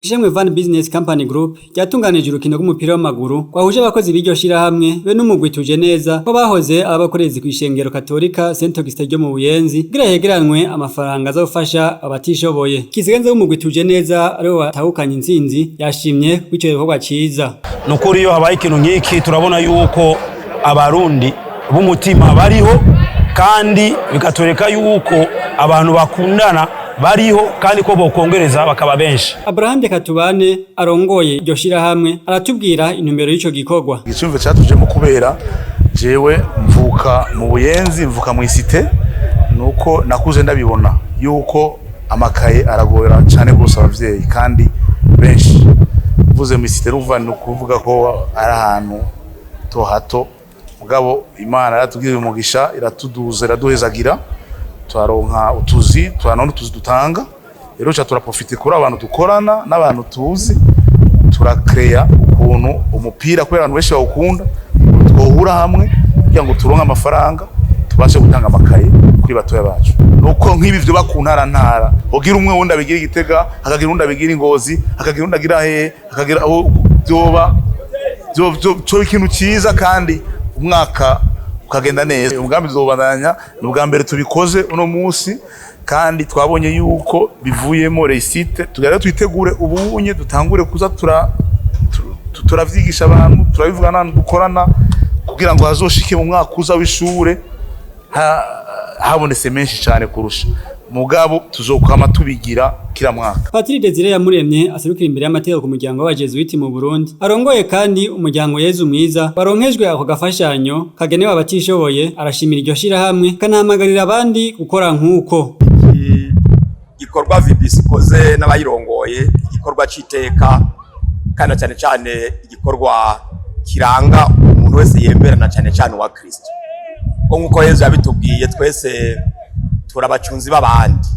Ishimwe Van Business Company Group ryatunganije urukino rw'umupira w'amaguru kwahuje abakozi b'iryo shirahamwe be n'umugwi tuje neza ko bahoze abakorezi kw'ishengero Katolika Saint Augustin ryo mu Buyenzi kugira hegeranwe amafaranga azofasha abatishoboye. Kizigenza w'umugwi tuje neza ariwe watahukanye intsinzi yashimye kw'ico gikorwa ciza. Nukuri iyo habaye ikintu nk'iki turabona yuko abarundi b'umutima bariho kandi bikatwereka yuko abantu bakundana bariho kandi ko bokongereza bakaba benshi. Abraham Katubane arongoye iryo shirahamwe aratubwira intumbero y'ico gikorwa. Igicumve catuje mu kubera jewe mvuka mu Buyenzi, mvuka mu Isite, nuko nakuze ndabibona yuko amakaye aragora cyane gose abavyeyi kandi benshi. Mvuze mu Isite ruva no kuvuga ko ari ahantu to hato mugabo Imana yaratubwiye umugisha iratuduza iraduhezagira twaronka utuzi twanone tuzi dutanga rero cha turaprofite kuri abantu dukorana n'abantu tuzi turakrea ukuntu umupira kwera abantu benshi bawukunda twohura hamwe kugira ngo turonke amafaranga tubashe gutanga amakaye kuri batoya bacu nuko nk'ibi vyo bakuntara ugira umwe wundi abigira Igitega akagira undi abigira Ingozi akagira undi agira he akagira byoba byo ikintu ciza kandi umwaka ukagenda neza. Umugambi zobandanya n'ubwa mbere tubikoze uno munsi kandi twabonye yuko bivuyemo réussite tugara twitegure ubunye dutangure kuza turavyigisha abantu turabivugana dukorana kugira ngo hazoshike mu mwaka uza w'ishure habonetse menshi cyane kurusha mugabo tuzokwama tubigira kila mwaka. Patrick Desire Yamuremye aserukira imbere y'amategeko ku muryango w'abajezuiti mu Burundi arongoye kandi umuryango Yezu Mwiza baronkejwe ako gafashanyo kagenewe abatishoboye arashimira iryo shirahamwe kanahamagarira abandi gukora nk'uko igikorwa VBC koze n'abayirongoye igikorwa citeka kana cyane cyane igikorwa kiranga umuntu wese yemberana cyane cyane wa Kristo ko nkuko Yezu yabitubwiye twese turabacunzi b'abandi.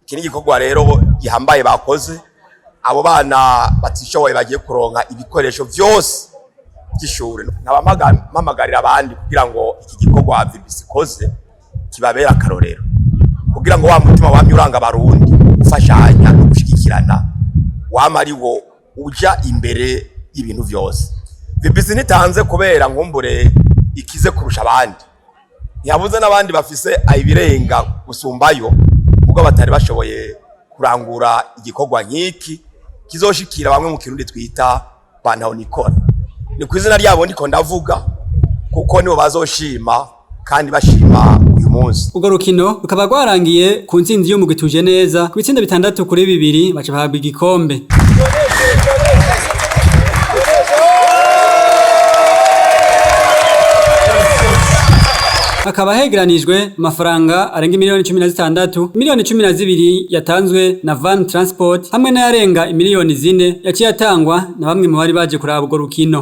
Iki ni gikorwa rero gihambaye bakoze abo bana batishoboye bagiye kuronka ibikoresho vyose by'ishure nkabamagarira abandi kugira ngo iki gikorwa VBC koze kibabera akarorero kugira ngo wa mutima wamye uranga abarundi ufashanya no gushigikirana wamari wo uja imbere y'ibintu vyose. VBC nitanze kubera nkumbure ikize kurusha abandi yabuze n'abandi bafise ibirenga gusumbayo ubwo batari bashoboye kurangura igikorwa nk'iki kizoshikira bamwe mu kirundi twita bantaho nikora. Ni kwizina ryabo ndiko ndavuga kuko nibo bazoshima kandi bashima uyu munsi. Ugo rukino rukaba rwarangiye ku ntsinzi y'umugwi tuje neza ku bitsinda 6-2 baca bahabwa igikombe. Hakaba hegeranijwe amafaranga arenga miliyoni 16, miliyoni 12 yatanzwe na Van Transport hamwe n'ayarenga miliyoni 4 yaciye atangwa na bamwe mu bari baje kuraba urwo rukino.